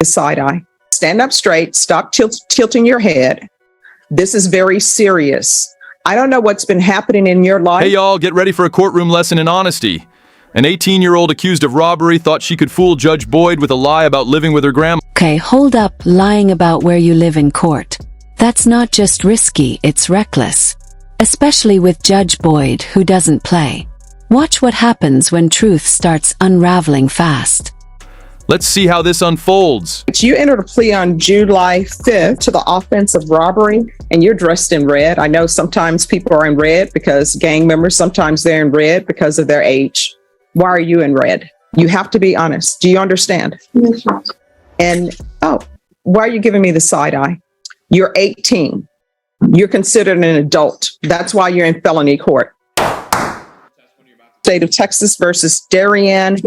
side eye. Stand up straight, stop tilting your head. This is very serious. I don't know what's been happening in your life. Hey y'all, get ready for a courtroom lesson in honesty. An 18-year-old accused of robbery thought she could fool Judge Boyd with a lie about living with her grandma. Okay, hold up. Lying about where you live in court. That's not just risky, it's reckless. Especially with Judge Boyd, who doesn't play. Watch what happens when truth starts unraveling fast. Let's see how this unfolds. You entered a plea on July 5th to the offense of robbery, and you're dressed in red. I know sometimes people are in red because gang members, sometimes they're in red because of their age. Why are you in red? You have to be honest. Do you understand? Yes, sir. And, why are you giving me the side eye? You're 18. You're considered an adult. That's why you're in felony court. State of Texas versus Darian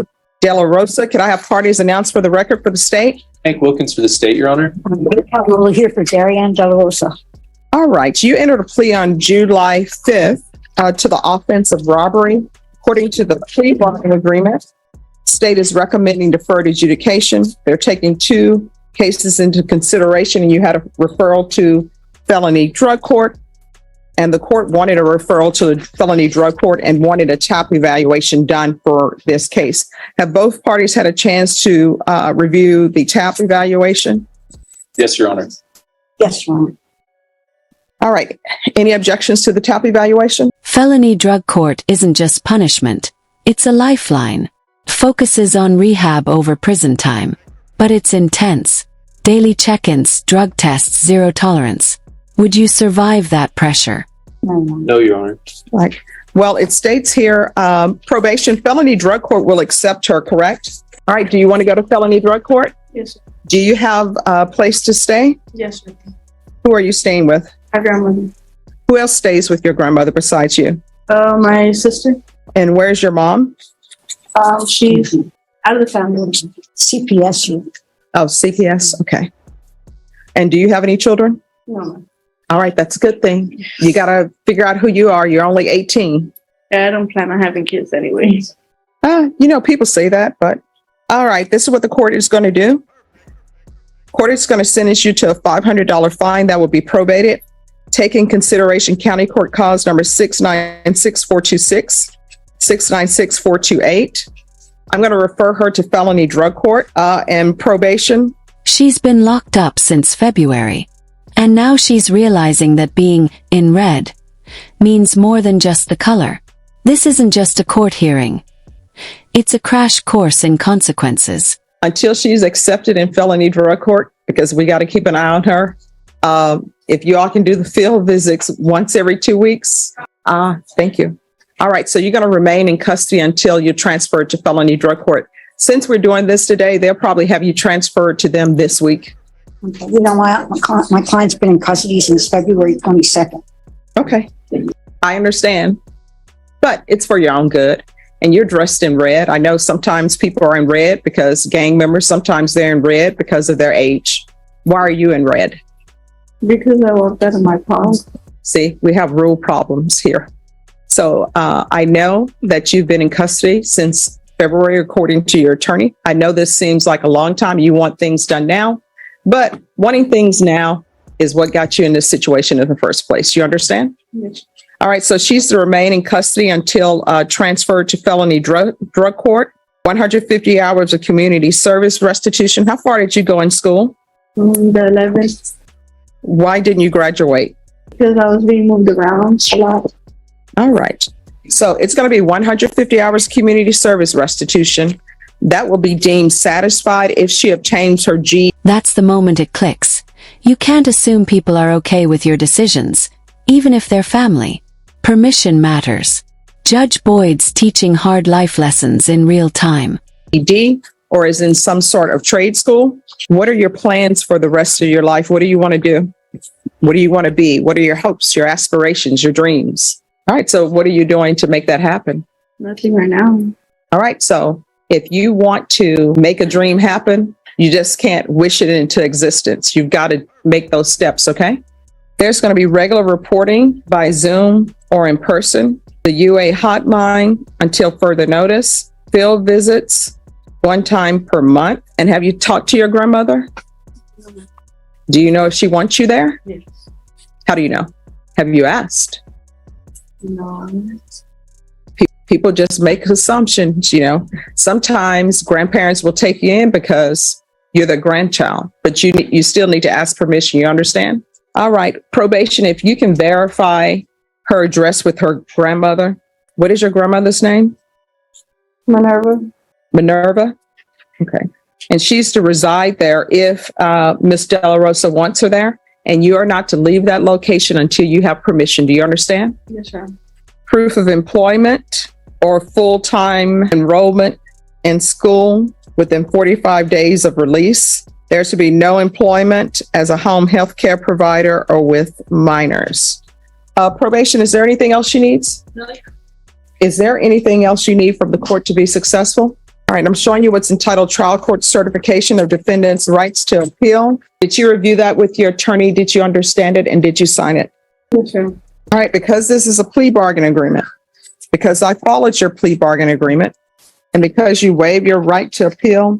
De La Rosa. Could I have parties announced for the record for the state? Hank Wilkins for the state, Your Honor. We're here for Darian De La Rosa. All right. You entered a plea on July 5th to the offense of robbery. According to the plea bargaining agreement, state is recommending deferred adjudication. They're taking 2 cases into consideration, and you had a referral to felony drug court, and the court wanted a referral to the felony drug court and wanted a TAP evaluation done for this case. Have both parties had a chance to review the TAP evaluation? Yes, Your Honor. Yes, Your Honor. All right. Any objections to the TAP evaluation? Felony drug court isn't just punishment. It's a lifeline. Focuses on rehab over prison time. But it's intense. Daily check-ins, drug tests, zero tolerance. Would you survive that pressure? No, Your Honor. Right. Well, it states here, probation, felony drug court will accept her, correct? All right. Do you want to go to felony drug court? Yes, sir. Do you have a place to stay? Yes, sir. Who are you staying with? My grandmother. Who else stays with your grandmother besides you? My sister. And where's your mom? She's out of the family. CPS. Oh, CPS. Okay. And do you have any children? No. All right. That's a good thing. You got to figure out who you are. You're only 18. Yeah, I don't plan on having kids anyways. People say that, but all right. This is what the court is going to do. Court is going to sentence you to a $500 fine that will be probated. Take in consideration County Court Cause number 696-426, 696-428. I'm going to refer her to felony drug court and probation. She's been locked up since February. And now she's realizing that being in red means more than just the color. This isn't just a court hearing. It's a crash course in consequences. Until she's accepted in felony drug court, because we got to keep an eye on her. If you all can do the field visits once every 2 weeks, thank you. All right, so you're going to remain in custody until you're transferred to felony drug court. Since we're doing this today, they'll probably have you transferred to them this week. Okay. My client's been in custody since February 22nd. Okay, I understand, but it's for your own good. And you're dressed in red. I know sometimes people are in red because gang members, sometimes they're in red because of their age. Why are you in red? Because I worked out of my car. See, we have rule problems here. So I know that you've been in custody since February, according to your attorney. I know this seems like a long time. You want things done now, but wanting things now is what got you in this situation in the first place. You understand? Yes. All right. So she's to remain in custody until transferred to felony drug court. 150 hours of community service restitution. How far did you go in school? The 11th. Why didn't you graduate? Because I was being moved around a lot. All right. So it's going to be 150 hours community service restitution. That will be deemed satisfied if she obtains her G. That's the moment it clicks. You can't assume people are okay with your decisions, even if they're family. Permission matters. Judge Boyd's teaching hard life lessons in real time. GED or is in some sort of trade school. What are your plans for the rest of your life? What do you want to do? What do you want to be? What are your hopes, your aspirations, your dreams? All right. So what are you doing to make that happen? Nothing right now. All right. So if you want to make a dream happen, you just can't wish it into existence. You've got to make those steps. Okay. There's going to be regular reporting by Zoom or in person, the UA hotline until further notice, field visits, one time per month. And have you talked to your grandmother? Do you know if she wants you there? Yes. How do you know? Have you asked? No. People just make assumptions, Sometimes grandparents will take you in because you're the grandchild, but you still need to ask permission. You understand? All right. Probation, if you can verify her address with her grandmother. What is your grandmother's name? Minerva? Okay. And she's to reside there if Miss De La Rosa wants her there, and you are not to leave that location until you have permission. Do you understand? Yes, ma'am. Proof of employment or full-time enrollment in school within 45 days of release. There to be no employment as a home health care provider or with minors. Probation, is there anything else she needs? No. Is there anything else you need from the court to be successful? All right, I'm showing you what's entitled Trial Court Certification of Defendant's Rights to Appeal. Did you review that with your attorney? Did you understand it? And did you sign it? Yes, ma'am. All right, because this is a plea bargain agreement, because I followed your plea bargain agreement, and because you waive your right to appeal,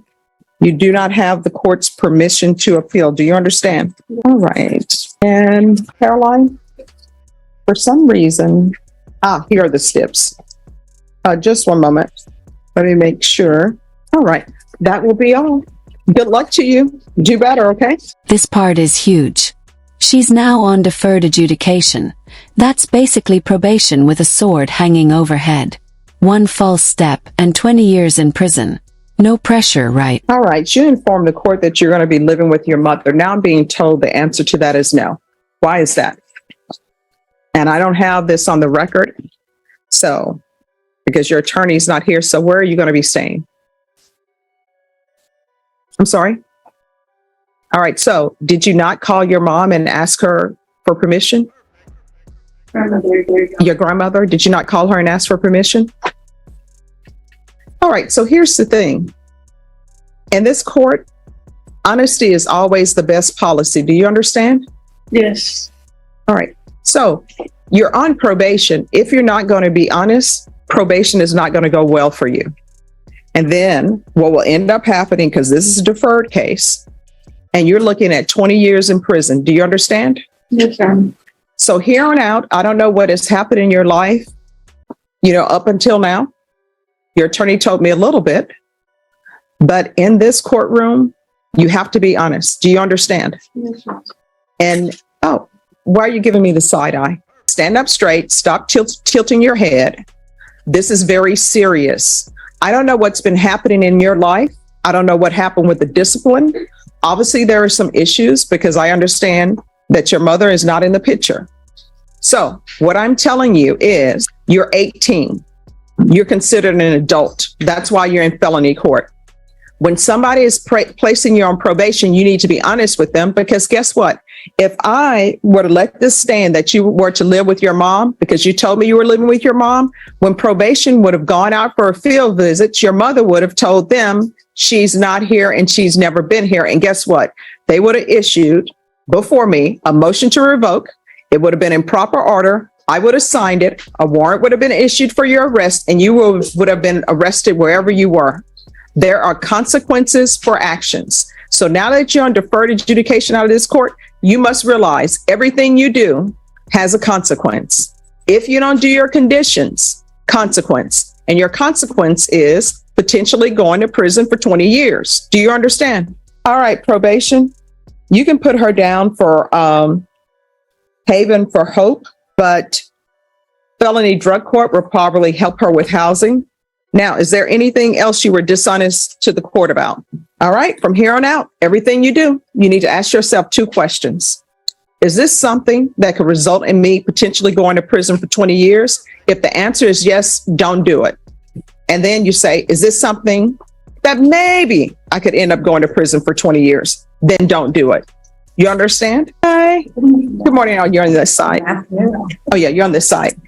you do not have the court's permission to appeal. Do you understand? All right. And Caroline, for some reason, here are the steps. Just one moment. Let me make sure. All right. That will be all. Good luck to you. Do better, okay? This part is huge. She's now on deferred adjudication. That's basically probation with a sword hanging overhead. One false step and 20 years in prison. No pressure, right? All right. You informed the court that you're going to be living with your mother. Now I'm being told the answer to that is no. Why is that? And I don't have this on the record. So, because your attorney's not here. So where are you going to be staying? I'm sorry. All right. So did you not call your mom and ask her for permission? Your grandmother? Did you not call her and ask for permission? All right. So here's the thing. In this court, honesty is always the best policy. Do you understand? Yes. All right. So you're on probation. If you're not going to be honest, probation is not going to go well for you. And then what will end up happening, because this is a deferred case, and you're looking at 20 years in prison. Do you understand? Yes, ma'am. So here on out, I don't know what has happened in your life, up until now. Your attorney told me a little bit, but in this courtroom, you have to be honest. Do you understand? Yes, ma'am. And, why are you giving me the side eye? Stand up straight. Stop tilting your head. This is very serious. I don't know what's been happening in your life. I don't know what happened with the discipline. Obviously, there are some issues because I understand that your mother is not in the picture. So what I'm telling you is you're 18. You're considered an adult. That's why you're in felony court. When somebody is placing you on probation, you need to be honest with them, because guess what? If I were to let this stand that you were to live with your mom, because you told me you were living with your mom, when probation would have gone out for a field visit, your mother would have told them she's not here and she's never been here. And guess what? They would have issued before me a motion to revoke. It would have been in proper order. I would have signed it. A warrant would have been issued for your arrest, and you would have been arrested wherever you were. There are consequences for actions. So now that you're on deferred adjudication out of this court, you must realize everything you do has a consequence. If you don't do your conditions, consequence. And your consequence is potentially going to prison for 20 years. Do you understand? All right, probation. You can put her down for Haven for Hope, but felony drug court will probably help her with housing. Now, is there anything else you were dishonest to the court about? All right, from here on out, everything you do, you need to ask yourself 2 questions. Is this something that could result in me potentially going to prison for 20 years? If the answer is yes, don't do it. And then you say, is this something that maybe I could end up going to prison for 20 years? Then don't do it. You understand? Hi. Good morning. Oh, you're on this side. Oh, yeah, you're on this side.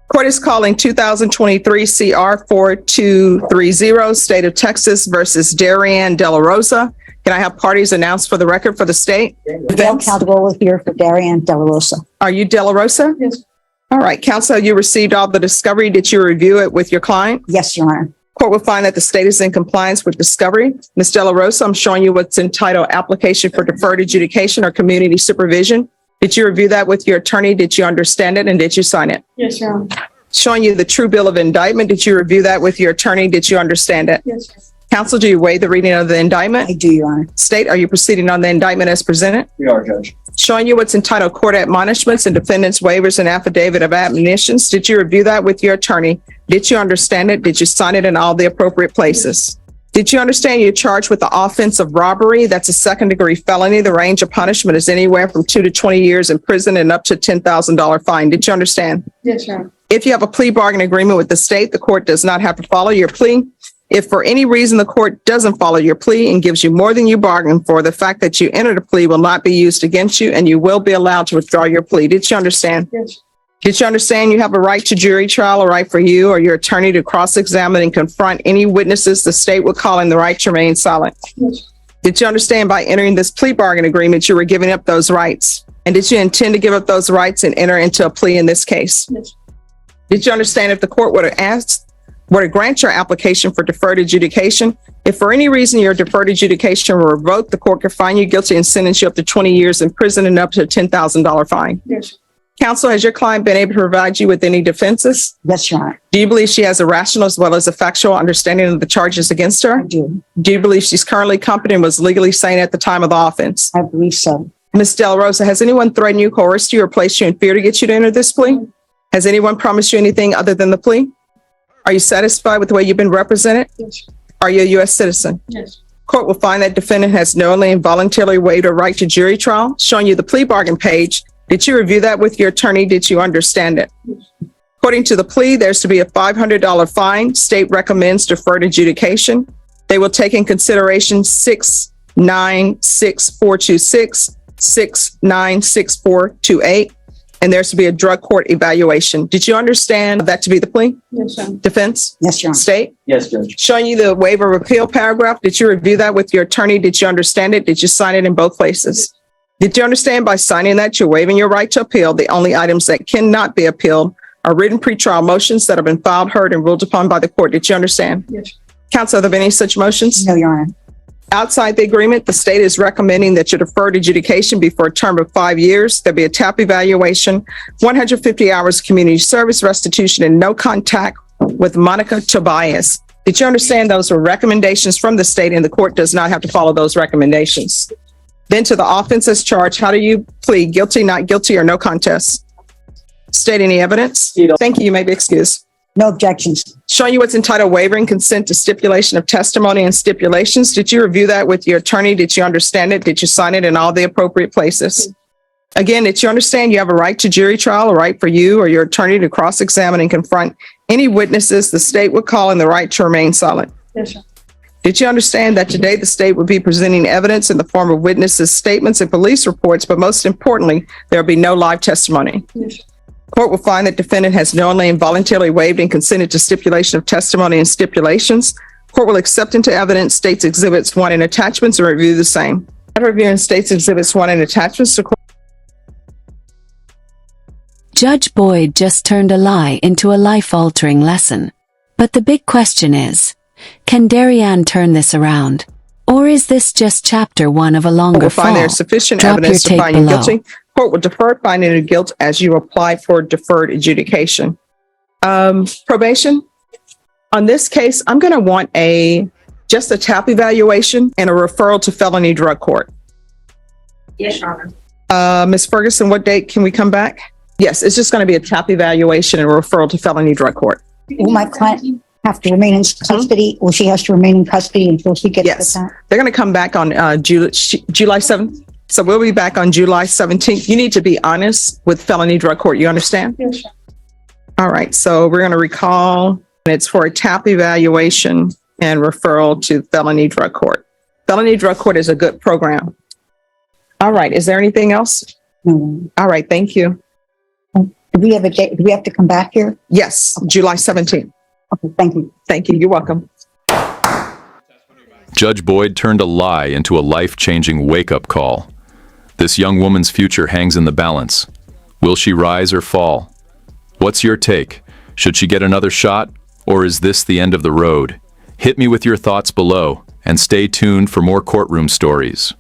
Court is calling 2023 CR 4230, State of Texas versus Darian De La Rosa. Can I have parties announced for the record for the state? Gail Caldwell here for Darian De La Rosa. Are you De La Rosa? Yes. All right, counsel, you received all the discovery. Did you review it with your client? Yes, Your Honor. Court will find that the state is in compliance with discovery. Ms. De La Rosa, I'm showing you what's entitled Application for Deferred Adjudication or Community Supervision. Did you review that with your attorney? Did you understand it? And did you sign it? Yes, Your Honor. Showing you the true bill of indictment. Did you review that with your attorney? Did you understand it? Yes, Your Honor. Counsel, do you waive the reading of the indictment? I do, Your Honor. State, are you proceeding on the indictment as presented? We are, Judge. Showing you what's entitled Court Admonishments and Defendant's Waivers and Affidavit of Admonitions. Did you review that with your attorney? Did you understand it? Did you sign it in all the appropriate places? Did you understand you're charged with the offense of robbery? That's a second-degree felony. The range of punishment is anywhere from 2 to 20 years in prison and up to $10,000 fine. Did you understand? Yes, Your Honor. If you have a plea bargain agreement with the state, the court does not have to follow your plea. If for any reason the court doesn't follow your plea and gives you more than you bargained for, the fact that you entered a plea will not be used against you and you will be allowed to withdraw your plea. Did you understand? Yes. Did you understand you have a right to jury trial, a right for you or your attorney to cross-examine and confront any witnesses the state would call in the right to remain silent? Yes. Did you understand by entering this plea bargain agreement, you were giving up those rights? And did you intend to give up those rights and enter into a plea in this case? Yes. Did you understand if the court were to grant your application for deferred adjudication, if for any reason your deferred adjudication were revoked, the court could find you guilty and sentence you up to 20 years in prison and up to a $10,000 fine? Yes. Counsel, has your client been able to provide you with any defenses? Yes, Your Honor. Do you believe she has a rational as well as a factual understanding of the charges against her? I do. Do you believe she's currently competent and was legally sane at the time of the offense? I believe so. Ms. De La Rosa, has anyone threatened you, coerced you, or placed you in fear to get you to enter this plea? Has anyone promised you anything other than the plea? Are you satisfied with the way you've been represented? Yes. Are you a U.S. citizen? Yes. Court will find that defendant has knowingly and voluntarily waived a right to jury trial, showing you the plea bargain page. Did you review that with your attorney? Did you understand it? According to the plea, there's to be a $500 fine. State recommends deferred adjudication. They will take in consideration 696-426, 696428, and there's to be a drug court evaluation. Did you understand that to be the plea? Yes, Your Honor. Defense? Yes, Your Honor. State? Yes, Judge. Showing you the waiver of appeal paragraph. Did you review that with your attorney? Did you understand it? Did you sign it in both places? Did you understand by signing that you're waiving your right to appeal? The only items that cannot be appealed are written pretrial motions that have been filed, heard, and ruled upon by the court. Did you understand? Yes. Counsel, are there any such motions? No, Your Honor. Outside the agreement, the state is recommending that your deferred adjudication be for a term of 5 years. There'll be a TAP evaluation, 150 hours community service restitution, and no contact with Monica Tobias. Did you understand those were recommendations from the state and the court does not have to follow those recommendations? Then to the offense as charged, how do you plead? Guilty, not guilty, or no contest? State any evidence? Thank you. You may be excused. No objections. Showing you what's entitled waiving consent to stipulation of testimony and stipulations. Did you review that with your attorney? Did you understand it? Did you sign it in all the appropriate places? Again, did you understand you have a right to jury trial, a right for you or your attorney to cross-examine and confront any witnesses the state would call in the right to remain silent? Yes, sir. Did you understand that today the state would be presenting evidence in the form of witnesses' statements and police reports, but most importantly, there will be no live testimony? Yes, sir. Court will find that defendant has knowingly and voluntarily waived and consented to stipulation of testimony and stipulations. Court will accept into evidence states exhibits 1 and attachments and review the same. After reviewing states exhibits 1 and attachments, the court Judge Boyd just turned a lie into a life-altering lesson. But the big question is, can Darianne turn this around? Or is this just chapter 1 of a longer will find fall? there is sufficient Drop evidence your to find tape you below. guilty. Court will defer finding of guilt as you apply for deferred adjudication. Probation. On this case, I'm going to want just a TAP evaluation and a referral to felony drug court. Yes, Your Honor. Ms. Ferguson, what date can we come back? Yes, it's just going to be a TAP evaluation and a referral to felony drug court. Will my client have to remain in custody, or she has to remain in custody until she gets Yes, the time? they're going to come back on July 7th. So we'll be back on July 17th. You need to be honest with felony drug court. You understand? Yes, sir. All right. So we're going to recall, and it's for a TAP evaluation and referral to felony drug court. Felony drug court is a good program. All right. Is there anything else? No. All right. Thank you. Do we have a date? Do we have to come back here? Yes, July 17th. Okay, thank you. Thank you. You're welcome. Judge Boyd turned a lie into a life-changing wake-up call. This young woman's future hangs in the balance. Will she rise or fall? What's your take? Should she get another shot, or is this the end of the road? Hit me with your thoughts below, and stay tuned for more courtroom stories.